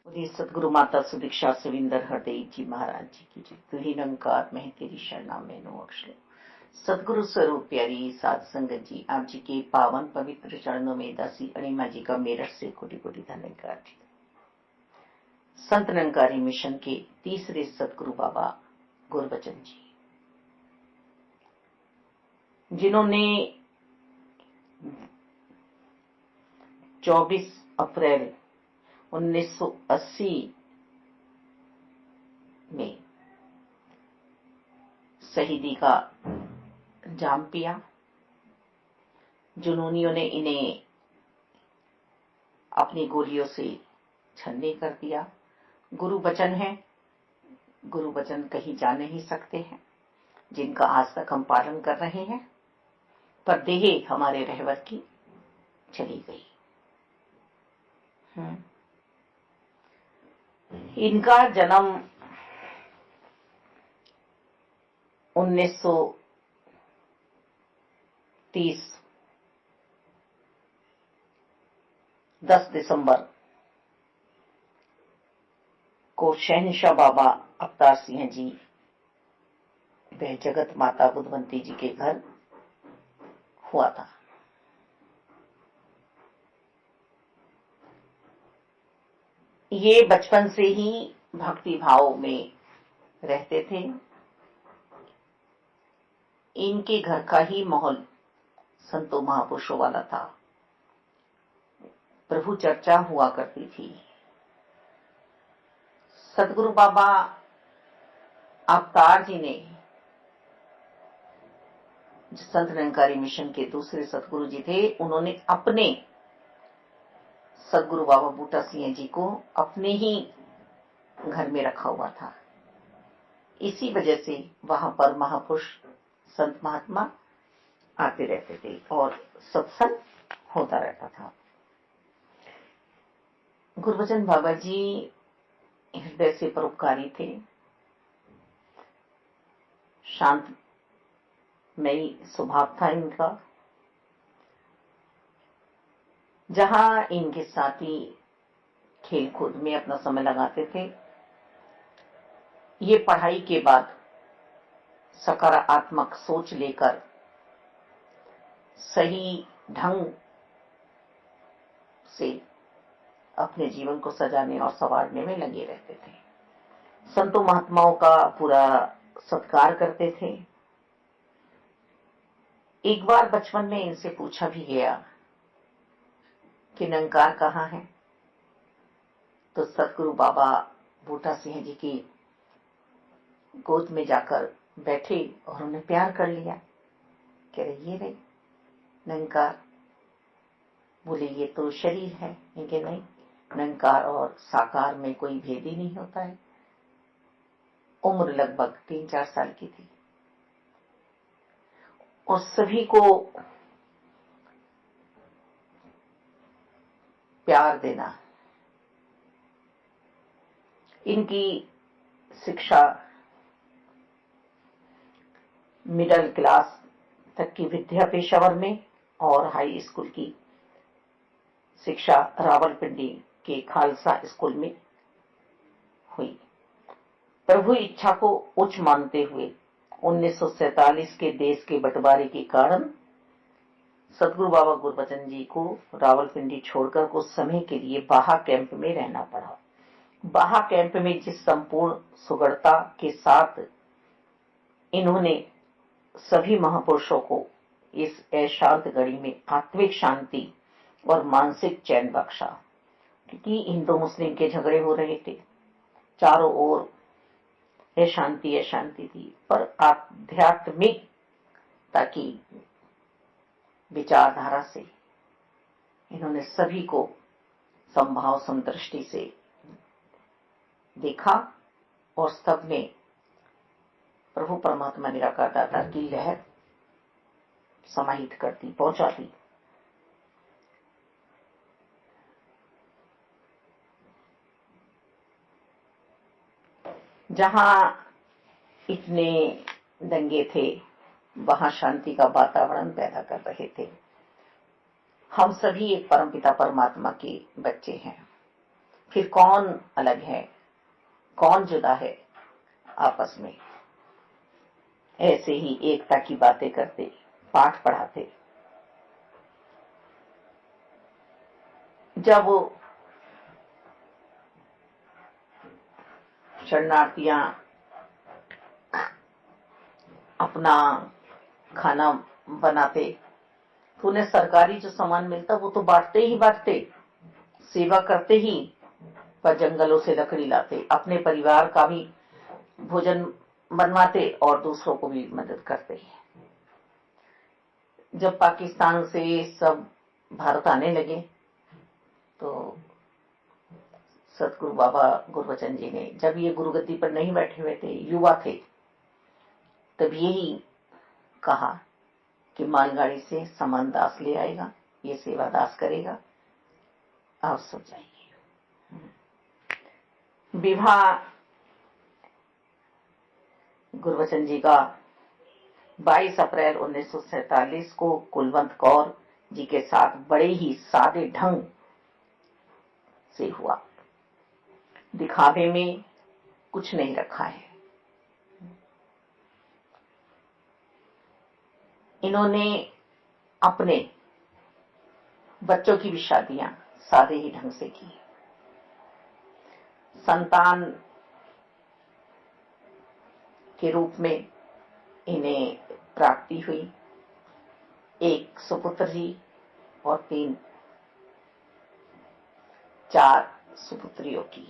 बोलिए सदगुरु माता सुदीक्षा सुविंदर हृदय जी महाराज जी की जय। तू ही निरंकार मैं तेरी शरणा में नो अक्षर। सदगुरु स्वरूप प्यारी साध संगत जी, आप जी के पावन पवित्र चरणों में दासी अणिमा जी का मेरठ से कोटि कोटि धन्यवाद जी। संत निरंकारी मिशन के तीसरे सदगुरु बाबा गुरबचन जी, जिन्होंने 24 अप्रैल 1980 में शहीदी का जाम पिया। जुनूनियों ने इन्हें अपनी गोलियों से छन्नी कर दिया। गुरु वचन है, गुरु वचन कहीं जा नहीं सकते हैं, जिनका आज तक हम पालन कर रहे हैं, पर देह हमारे रहवर की चली गई। इनका जन्म 1930 10 दिसंबर को शहंशाह बाबा अवतार सिंह जी वह जगत माता बुद्धवंती जी के घर हुआ था। ये बचपन से ही भक्ति भाव में रहते थे। इनके घर का ही माहौल संतों महापुरुषों वाला था। प्रभु चर्चा हुआ करती थी। सदगुरु बाबा अवतार जी ने, संत निरंकारी मिशन के दूसरे सदगुरु जी थे, उन्होंने अपने सदगुरु बाबा बूटा सिंह जी को अपने ही घर में रखा हुआ था। इसी वजह से वहां पर महापुरुष संत महात्मा आते रहते थे और सत्संग होता रहता था। गुरबचन बाबा जी हृदय से परोपकारी थे, शांत मई स्वभाव था इनका। जहां इनके साथी खेल कूद में अपना समय लगाते थे, ये पढ़ाई के बाद सकारात्मक सोच लेकर सही ढंग से अपने जीवन को सजाने और संवारने में लगे रहते थे। संतों महात्माओं का पूरा सत्कार करते थे। एक बार बचपन में इनसे पूछा भी गया कि निरंकार कहाँ है, तो सतगुरु बाबा बूटा सिंह जी की गोद में जाकर बैठे और उन्हें प्यार कर लिया। कह रहे ये नहीं निरंकार। बोले ये तो शरीर है। इनके नहीं, निरंकार और साकार में कोई भेद ही नहीं होता है। उम्र लगभग 3-4 साल की थी और सभी को प्यार देना। इनकी शिक्षा मिडिल क्लास तक की विद्या पेशावर में और हाई स्कूल की शिक्षा रावलपिंडी के खालसा स्कूल में हुई। प्रभु इच्छा को उच्च मानते हुए 1947 के देश के बंटवारे के कारण सदगुरु बाबा गुरबचन जी को रावलपिंडी छोड़कर कुछ समय के लिए बाहा कैंप में रहना पड़ा। बाहा कैंप में जिस संपूर्ण सुगढ़ता के साथ इन्होंने सभी महापुरुषों को इस अशांत घड़ी में आत्मिक शांति और मानसिक चैन बख्शा, क्योंकि हिंदू मुस्लिम के झगड़े हो रहे थे, चारों ओर अशांति थी, पर आध्यात्मिकता की विचारधारा से इन्होंने सभी को समभाव समदृष्टि से देखा और सब में प्रभु परमात्मा निराकार दाता की लहर समाहित करती पहुंचा दी। जहां इतने दंगे थे वहां शांति का वातावरण पैदा कर रहे थे। हम सभी एक परमपिता परमात्मा के बच्चे हैं। फिर कौन अलग है, कौन जुदा है आपस में। ऐसे ही एकता की बातें करते, पाठ पढ़ाते। जब शरणार्थियां अपना खाना बनाते तो उन्हें सरकारी जो सामान मिलता वो तो बांटते ही बांटते, सेवा करते ही, पर जंगलों से लकड़ी लाते, अपने परिवार का भी भोजन बनवाते और दूसरों को भी मदद करते। जब पाकिस्तान से सब भारत आने लगे तो सतगुरु बाबा गुरबचन जी ने, जब ये गुरुगद्दी पर नहीं बैठे हुए थे, युवा थे, तब यही कहा कि मालगाड़ी से सामान दास ले आएगा, ये सेवा दास करेगा, आप सब जाइए। विवाह गुरबचन जी का 22 अप्रैल 1947 को कुलवंत कौर जी के साथ बड़े ही सादे ढंग से हुआ। दिखावे में कुछ नहीं रखा है। इन्होंने अपने बच्चों की भी शादियां सादे ही ढंग से की। संतान के रूप में इन्हें प्राप्ति हुई, एक सुपुत्र जी और 4 सुपुत्रियों की।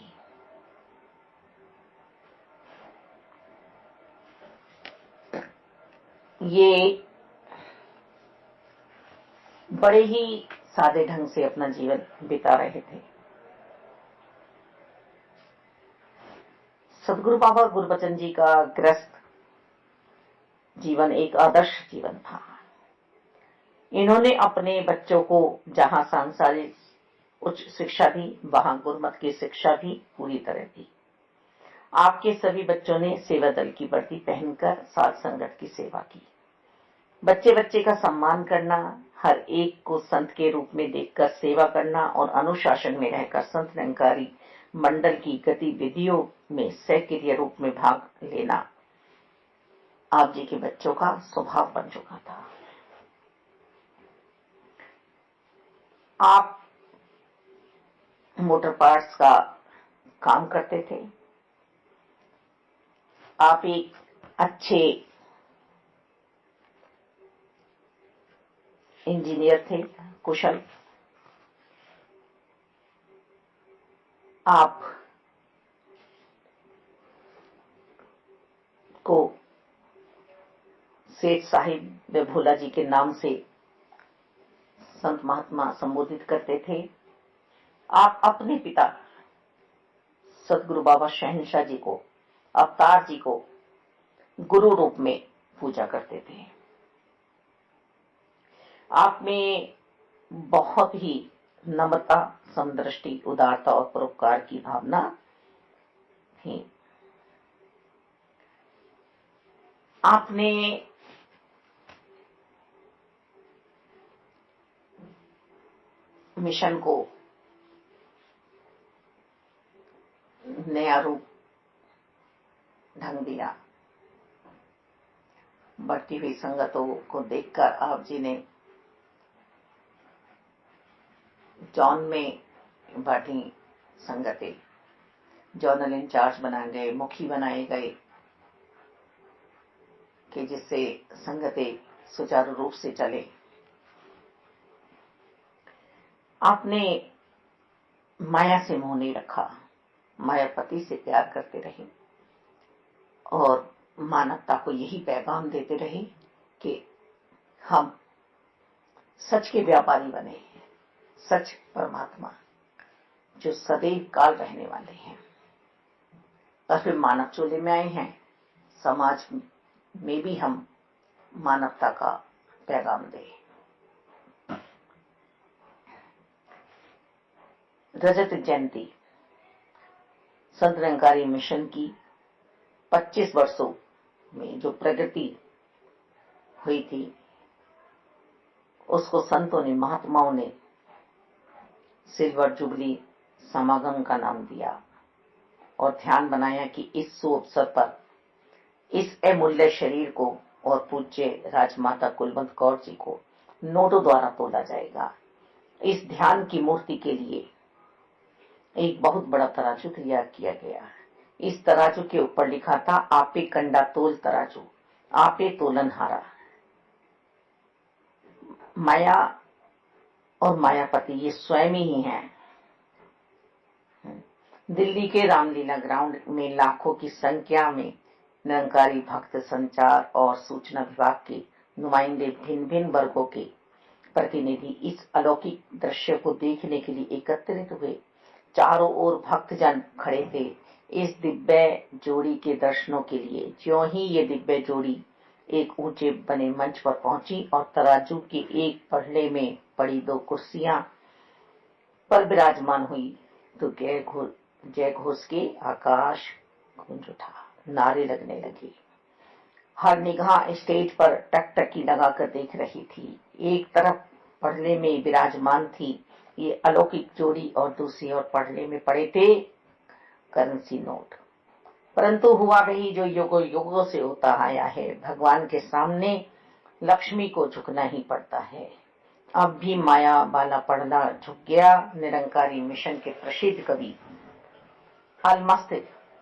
ये बड़े ही सादे ढंग से अपना जीवन बिता रहे थे। सदगुरु बाबा गुरबचन जी का गृहस्थ जीवन एक आदर्श जीवन था। इन्होंने अपने बच्चों को जहां सांसारिक उच्च शिक्षा दी, वहां गुरुमत की शिक्षा भी पूरी तरह दी। आपके सभी बच्चों ने सेवा दल की वर्दी पहनकर साध संगत की सेवा की। बच्चे बच्चे का सम्मान करना, हर एक को संत के रूप में देखकर सेवा करना और अनुशासन में रहकर संत निरंकारी मंडल की गतिविधियों में सक्रिय रूप में भाग लेना आप जी के बच्चों का स्वभाव बन चुका था। आप मोटर पार्ट्स का काम करते थे। आप एक अच्छे इंजीनियर थे, कुशल। आप को सेठ साहिब व भोला जी के नाम से संत महात्मा संबोधित करते थे। आप अपने पिता सतगुरु बाबा शहनशाह जी को, अवतार जी को गुरु रूप में पूजा करते थे। आप में बहुत ही नम्रता, समदृष्टि, उदारता और परोपकार की भावना थी। आपने मिशन को नया रूप ढंग दिया। बढ़ती हुई संगतों को देखकर आप जी ने जॉन में बांटी संगतें, जॉनल इंचार्ज बनाए गए, मुखी बनाए गए कि जिससे संगतें सुचारू रूप से चले। आपने माया से मोह नहीं रखा, मायापति से प्यार करते रहे और मानवता को यही पैगाम देते रहे कि हम सच के व्यापारी बने, सच परमात्मा जो सदैव काल रहने वाले हैं। और फिर मानव चोले में आए हैं, समाज में भी हम मानवता का पैगाम दें। रजत जयंती संत निरंकारी मिशन की 25 वर्षों में जो प्रगति हुई थी, उसको संतों ने, महात्माओं ने सिल्वर जुबली समागम का नाम दिया और ध्यान बनाया कि इस शुभ अवसर पर इस अमूल्य शरीर को और पूज्य राजमाता कुलवंत कौर जी को नोटों द्वारा तोला जाएगा। इस ध्यान की मूर्ति के लिए एक बहुत बड़ा तराजू तैयार किया गया। इस तराजू के ऊपर लिखा था, आपे कंडा तोल तराजू, आपे तोलनहारा। माया और मायापति ये स्वयं ही हैं। दिल्ली के रामलीला ग्राउंड में लाखों की संख्या में निरंकारी भक्त, संचार और सूचना विभाग के नुमाइंदे, भिन्न भिन्न वर्गों के प्रतिनिधि इस अलौकिक दृश्य को देखने के लिए एकत्रित हुए। चारों ओर भक्तजन खड़े थे इस दिव्य जोड़ी के दर्शनों के लिए। ज्यों ही ये दिव्य जोड़ी एक ऊंचे बने मंच पर पहुंची और तराजू के एक पहले में पड़ी 2 कुर्सियां पर विराजमान हुई तो जय घोष के आकाश गूंज उठा, नारे लगने लगे। हर निगाह स्टेज पर टकटकी लगाकर देख रही थी। एक तरफ पड़ले में विराजमान थी ये अलौकिक जोड़ी और दूसरी ओर पड़ले में पड़े थे करेंसी नोट। परंतु हुआ वही जो युगों युगों से होता आया है। भगवान के सामने लक्ष्मी को झुकना ही पड़ता है। अब भी माया वाला पड़ला झुक गया। निरंकारी मिशन के प्रसिद्ध कवि अलमस्त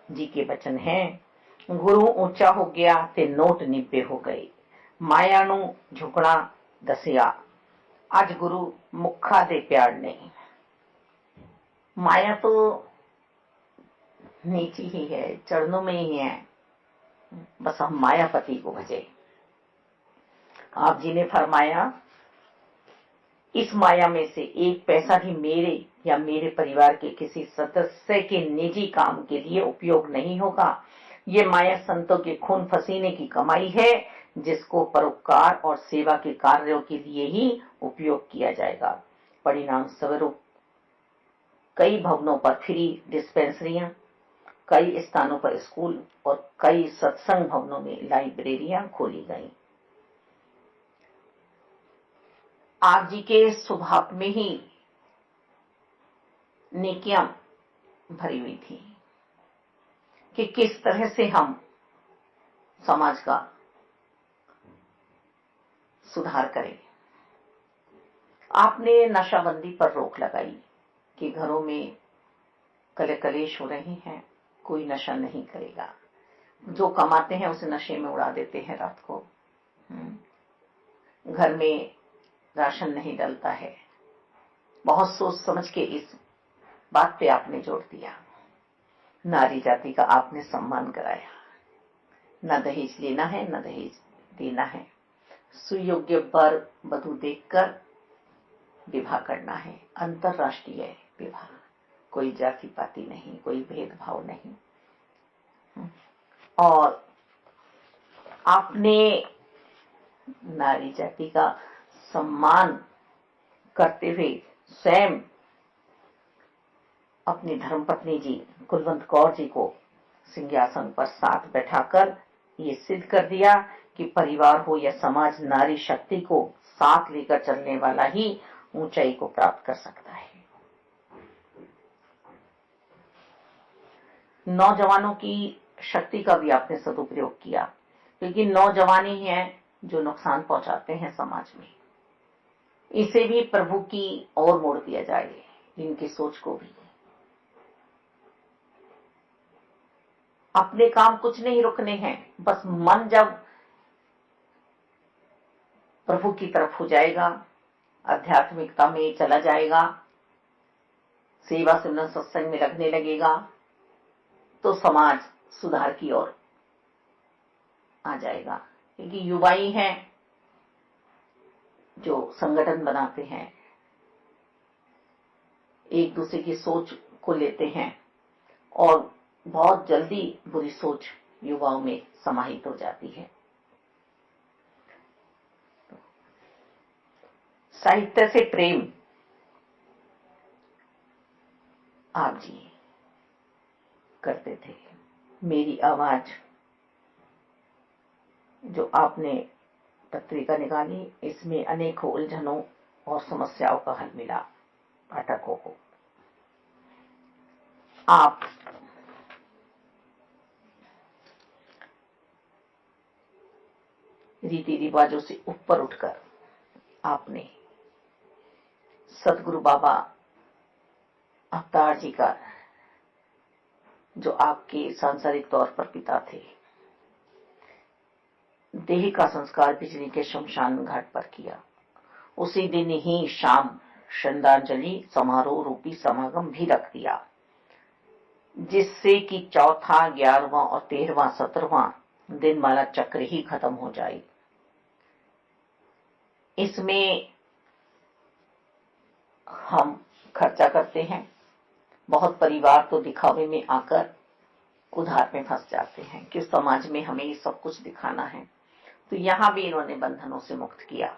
जी के वचन हैं, गुरु ऊंचा हो गया ते नोट निब्बे हो गए, माया नू झुकना दसिया, आज गुरु मुखा दे प्यार नहीं। माया तो नीची ही है, चरणों में ही है, बस हम मायापति को भजे। आप जी ने फरमाया, इस माया में से एक पैसा भी मेरे या मेरे परिवार के किसी सदस्य के निजी काम के लिए उपयोग नहीं होगा। ये माया संतों के खून पसीने की कमाई है जिसको परोपकार और सेवा के कार्यों के लिए ही उपयोग किया जाएगा। परिणाम स्वरूप कई भवनों पर फ्री डिस्पेंसरियां, कई स्थानों पर स्कूल और कई सत्संग भवनों में लाइब्रेरियां खोली गई। आप जी के स्वभाव में ही नेकियां भरी हुई थी कि किस तरह से हम समाज का सुधार करें। आपने नशाबंदी पर रोक लगाई कि घरों में कलेश हो रहे हैं, कोई नशा नहीं करेगा। जो कमाते हैं उसे नशे में उड़ा देते हैं रात को। घर में राशन नहीं डलता है। बहुत सोच समझ के इस बात पे आपने जोर दिया। नारी जाति का आपने सम्मान कराया। न दहेज लेना है, न दहेज देना है। सुयोग्य वर वधू देखकर विवाह करना है। अंतरराष्ट्रीय विवाह, कोई जाति पाति नहीं, कोई भेदभाव नहीं। और आपने नारी जाति का सम्मान करते हुए स्वयं अपनी धर्मपत्नी जी कुलवंत कौर जी को सिंहासन पर साथ बैठाकर ये सिद्ध कर दिया कि परिवार हो या समाज, नारी शक्ति को साथ लेकर चलने वाला ही ऊंचाई को प्राप्त कर सकता है। नौजवानों की शक्ति का भी आपने सदुपयोग किया, क्योंकि नौजवान ही हैं जो नुकसान पहुंचाते हैं समाज में। इसे भी प्रभु की ओर मोड़ दिया जाए, इनकी सोच को भी। अपने काम कुछ नहीं रुकने हैं, बस मन जब प्रभु की तरफ हो जाएगा, आध्यात्मिकता में चला जाएगा, सेवा सिमरन सत्संग में लगने लगेगा, तो समाज सुधार की ओर आ जाएगा। क्योंकि युवा ही हैं जो संगठन बनाते हैं, एक दूसरे की सोच को लेते हैं और बहुत जल्दी बुरी सोच युवाओं में समाहित हो जाती है। साहित्य से प्रेम आप जी करते थे। मेरी आवाज जो आपने पत्रिका निकाली, इसमें अनेकों उलझनों और समस्याओं का हल मिला पाठकों को। आप रीति रिवाजों से ऊपर उठकर आपने सदगुरु बाबा अवतार जी का, जो आपके सांसारिक तौर पर पिता थे, देह का संस्कार बिजली के शमशान घाट पर किया। उसी दिन ही शाम श्रद्धांजलि समारोह रूपी समागम भी रख दिया, जिससे कि चौथा, 11वां और 13वां 17वां दिन वाला चक्र ही खत्म हो जाए। इसमें हम खर्चा करते हैं। बहुत परिवार तो दिखावे में आकर उधार में फंस जाते हैं कि समाज में हमें ये सब कुछ दिखाना है। तो यहां भी इन्होंने बंधनों से मुक्त किया।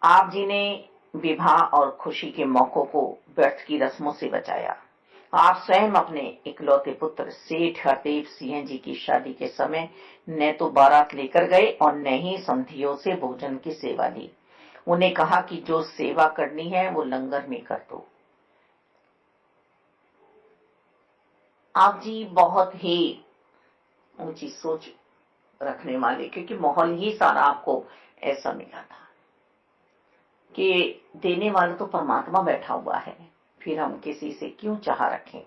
आप जी ने विवाह और खुशी के मौकों को व्यर्थ की रस्मों से बचाया। आप स्वयं अपने इकलौते पुत्र सेठ हरदेव सिंह जी की शादी के समय न तो बारात लेकर गए और न ही संधियों से भोजन की सेवा ली। उन्हें कहा कि जो सेवा करनी है वो लंगर में कर दो। आप जी बहुत ही ऊंची सोच रखने वाले, क्योंकि माहौल ही सारा आपको ऐसा मिला था कि देने वाला तो परमात्मा बैठा हुआ है, फिर हम किसी से क्यों चाह रखें।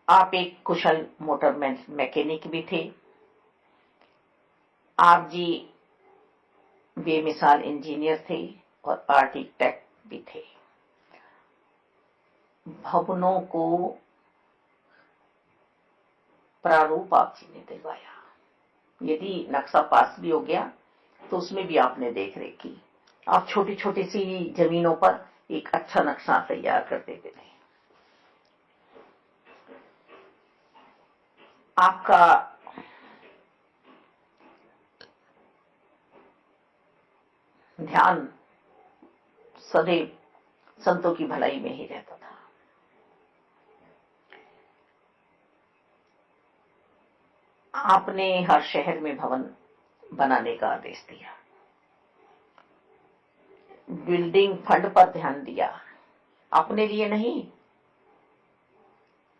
आप एक कुशल मोटर मैकेनिक भी थे। आप जी बेमिसाल इंजीनियर थे और आर्किटेक्ट भी थे। भवनों को प्रारूप आप जी ने दिलवाया। यदि नक्शा पास भी हो गया तो उसमें भी आपने देख रेख की। आप छोटी छोटी सी जमीनों पर एक अच्छा नक्शा तैयार कर देते थे। आपका ध्यान सदैव संतों की भलाई में ही रहता था। आपने हर शहर में भवन बनाने का आदेश दिया। बिल्डिंग फंड पर ध्यान दिया। अपने लिए नहीं,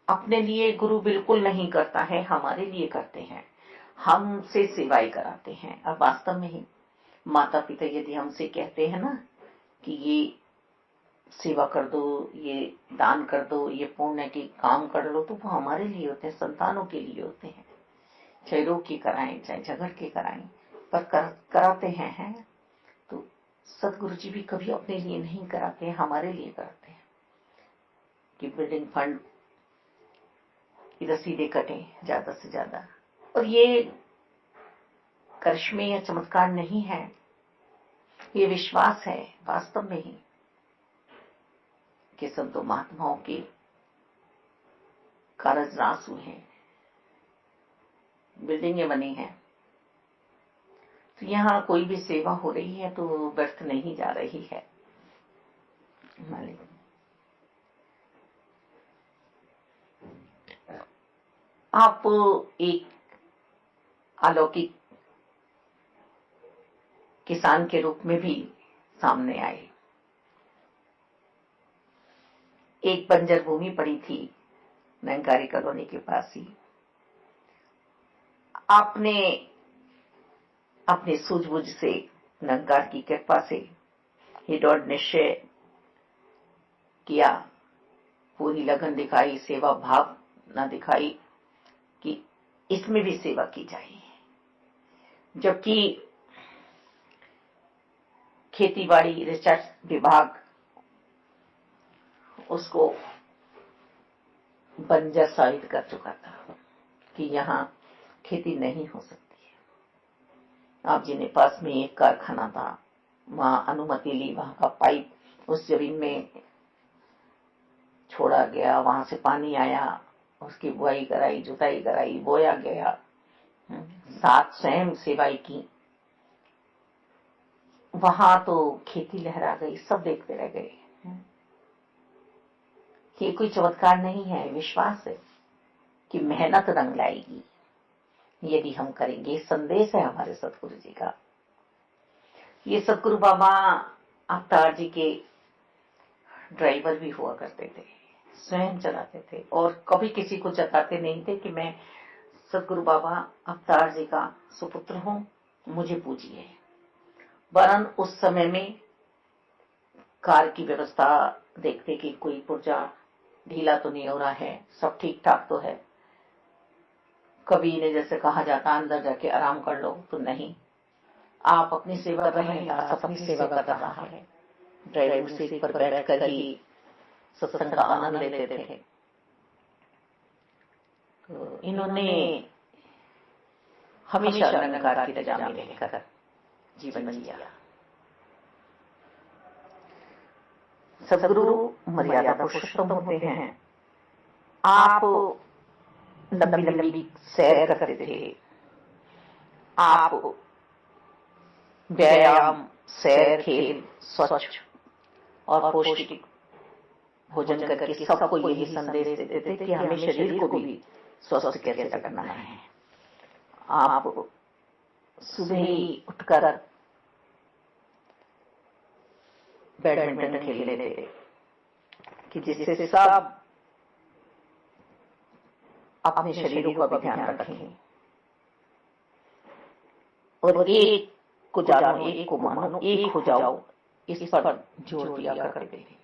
अपने लिए गुरु बिल्कुल नहीं करता है, हमारे लिए करते हैं, हमसे सेवाएं कराते हैं। अब वास्तव में ही माता पिता यदि हमसे कहते हैं ना कि ये सेवा कर दो, ये दान कर दो, ये पुण्य के काम कर लो, तो वो हमारे लिए होते हैं, संतानों के लिए होते हैं। चाहे रोग के कराएं, चाहे झगड़ के कराएं, पर कराते हैं। तो सदगुरु जी भी कभी अपने लिए नहीं कराते हैं, हमारे लिए कराते हैं कि बिल्डिंग फंड की रसीदें कटें ज्यादा से ज्यादा। और ये करिश्मे या चमत्कार नहीं है, ये विश्वास है वास्तव में ही कि संतों महात्माओं के कारज नाश हुए हैं, बिल्डिंगें बनी हैं। तो यहाँ कोई भी सेवा हो रही है तो व्यर्थ नहीं जा रही है। आप एक अलौकिक किसान के रूप में भी सामने आए। एक बंजर भूमि पड़ी थी नंगारी कॉलोनी के पास ही। आपने अपने सूझबूझ से, नंगार की कृपा से ये दृढ़ निश्चय किया, पूरी लगन दिखाई, सेवा भाव न दिखाई कि इसमें भी सेवा की जाए। जबकि खेतीबाड़ी रिसर्च विभाग उसको बंजर साबित कर चुका था कि यहाँ खेती नहीं हो सकती है। आप जी ने पास में एक कारखाना था, वहां अनुमति ली, वहां का पाइप उस जमीन में छोड़ा गया, वहां से पानी आया, उसकी बुआई कराई, जुताई कराई, बोया गया, साथ स्वयं सेवाई की। वहां तो खेती लहरा गई, सब देखते रह गए। ये कोई चमत्कार नहीं है, विश्वास है कि मेहनत रंग लाएगी यदि हम करेंगे। संदेश है हमारे सतगुरु जी का। ये सतगुरु बाबा अवतार जी के ड्राइवर भी हुआ करते थे, स्वयं चलाते थे और कभी किसी को जताते नहीं थे कि मैं सदगुरु बाबा अवतार जी का सुपुत्र हूं, मुझे पूजिए। वरन उस समय में कार की व्यवस्था देखते कि कोई पुर्जा ढीला तो नहीं हो रहा है, सब ठीक ठाक तो है। कभी इन्हें जैसे कहा जाता अंदर जाके आराम कर लो, तो नहीं, आप अपनी सेवा कर रहे हैं, दास अपनी सेवा कर रहा है। ड्राइविंग सीट पर बैठकर ही सत्संग का आनंद लेते थे। तो इन्होंने हमेशा निरंकार की रजा में रहकर जीवन जिया। सदगुरु मर्यादा पुरुषोत्तम होते हैं। आप लंबी लंबी सैर करते थे, आप व्यायाम, सैर, खेल, स्वच्छ और पौष्टिक भोजन करके सबको यही संदेश देते थे कि हमें शरीर को भी स्वस्थ कैसे रखना है। आप सुबह ही उठकर बैडमिंटन खेल लेते थे कि जिससे सब अपने शरीरों का भी ध्यान रखें और एक को जानो, एक को मानो, एक हो जाओ, इस पर जोर दिया करते थे।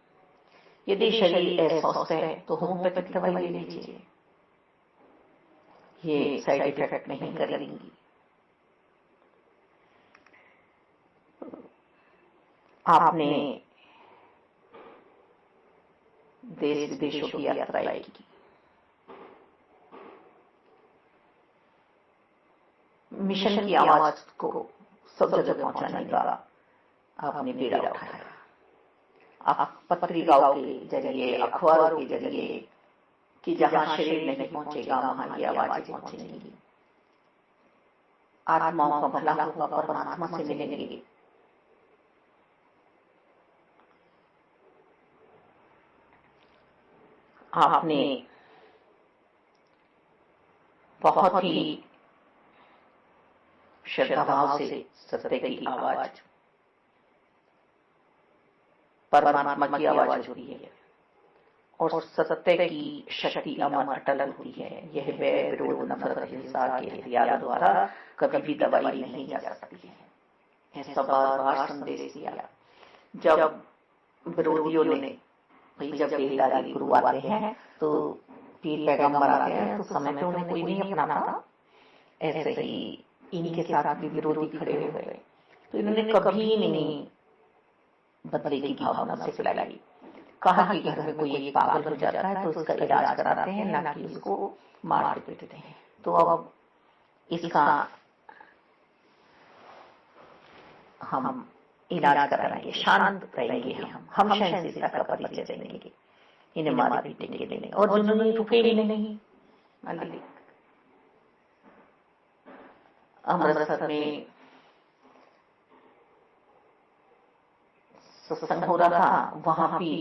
यदि शरीर अस्वस्थ है तो होम्योपैथिक दवाई ले लीजिए, ये साइड इफेक्ट नहीं करेंगी। आपने देश विदेशों की यात्राएं की, मिशन की आवाज को सब जगह पहुंचाने का आपने बीड़ा उठाया। आप पत्रिकाओं के जरिए, अखबारों के जरिए कि जहां शरीर नहीं पहुंचेगा वहां की आवाजें पहुंचेंगी, आत्माओं का भला होगा, परमात्मा से मिलेंगे। आपने बहुत ही श्रद्धा भाव से सत्य की आवाज, परमात्मा की आवाज होती है और सत्य की शक्ति अमर अटल होती है। यह वैर, विरोध, नफरत, हिंसा के हथियार द्वारा कभी भी दबाई नहीं जा सकती है। ऐसा बार बार संदेश दिया। जब विरोधियों ने, जब देहदारी गुरु आते हैं तो पीर पैगंबर आते हैं तो समय पे उन्हें कोई नहीं अपनाता, ऐसे ही इनके साथ भी विरोधी खड़े हो गए। तो इन्होंने कभी नहीं बदले की भावना से फैलाई। कहा कि घर में कोई एक पागल हो जाता है तो उसका इलाज कराते हैं, ना कि उसको मार पीटते हैं। तो अब इसका हम इलाज कराएंगे, शांत रहेंगे, हम सहनशीलता का परिचय देंगे, इन्हें मार पीटेंगे नहीं। और जिन्होंने रुके ही नहीं, अमृतसर में सत्संग हो रहा था, वहां भी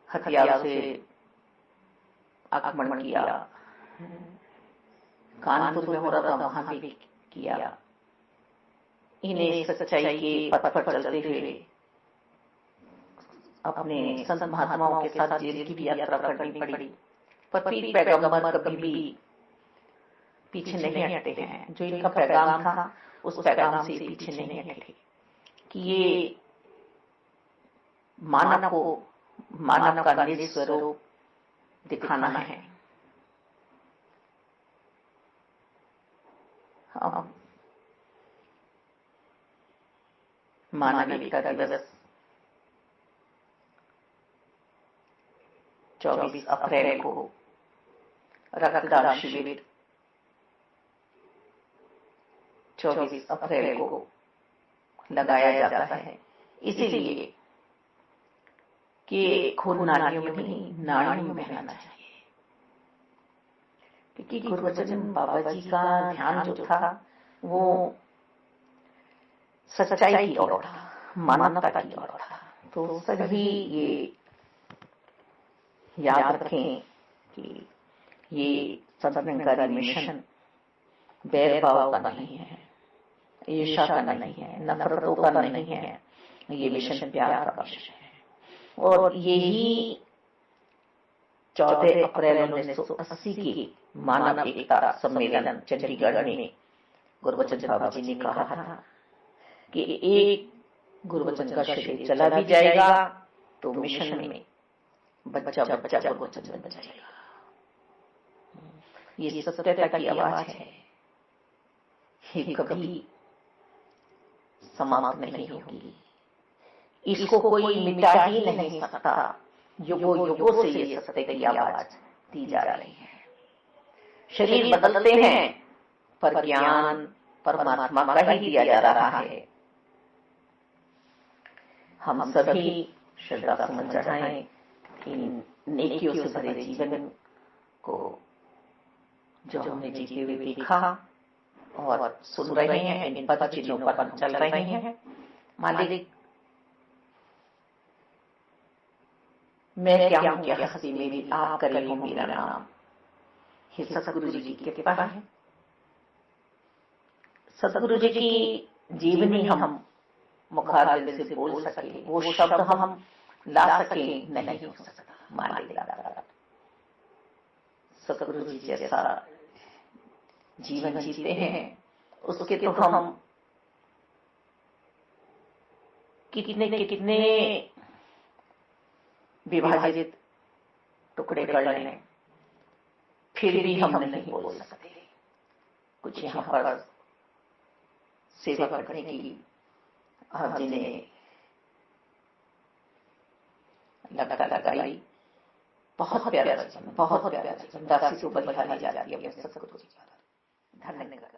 हथियारों से आक्रमण किया। कानपुर में हो रहा था, वहां भी किया। इन्हें सच्चाई के पथ पर चलते हुए अपने संत महात्माओं के साथ जेल की भी यात्रा करनी पड़ी, पर पीर पैगंबर कभी भी पीछे नहीं हटे हैं। जो इनका पैगाम था उस पैगाम से पीछे नहीं हटे कि ये मानव को मानव का निज स्वरूप दिखाना है। मानवीयता दिवस 24 अप्रैल को रक्तदान शिविर 24 अप्रैल को लगाया जाता है, इसीलिए कि खून नालियों में नहीं, नाड़ियों में बहना चाहिए। क्योंकि गुरुवचन बाबा जी का ध्यान जो था वो सच्चाई की ओर था, मानवता की ओर था। तो सभी ये याद रखें कि ये सत्संगकारी मिशन बैरभाव का नहीं है, ईर्ष्या का नहीं है, नफरतों का नहीं है। ये मिशन प्यार का मिशन है। और यही 14 अप्रैल 1980 के मानव एकता सम्मेलन चंडीगढ़ में गुरबचन बाबा जी ने कहा था कि एक गुरबचन का शरीर चला भी जाएगा तो मिशन में बच्चा बच्चा गुरबचन बन जाएगा। ये सत्यता की आवाज है, ये कभी समाप्त नहीं होगी, इसको कोई मिटा ही नहीं सकता। युगों युगों से ये सत्य की आवाज दी जा रही है। शरीर बदलते हैं पर ज्ञान परमात्मा का ही दिया जा रहा है। हम सभी श्रद्धा सुमन चढ़ाएं इन नेकियों से भरे जीवन को जो हमने जीते हुए देखा और सुन रहे हैं। इन पद चिन्हों पर हम चल रहे हैं। मालिक, मैं क्या हूं क्या हस्ती मेरी, आप करे हो मेरा नाम। हे सतगुरु जी की कृपा है। सतगुरु जी की जीवनी हम मुखारबिंद से बोल सके, वो शब्द हम ला सके, नहीं हो सकता। मालिक दाता, सतगुरु जी जैसा जीवन जीते हैं उसके तो हम कितने कितने विभाजित टुकड़े कर लें, फिर भी हम नहीं बोल सकते। कुछ यहाँ पर सेवा करने की आप जी ने लगता लगाई। बहुत प्यारा जीवन, बहुत प्यारा जीवन। दासी को बलिहारी जाती है सतगुरु जी। धन्यवाद।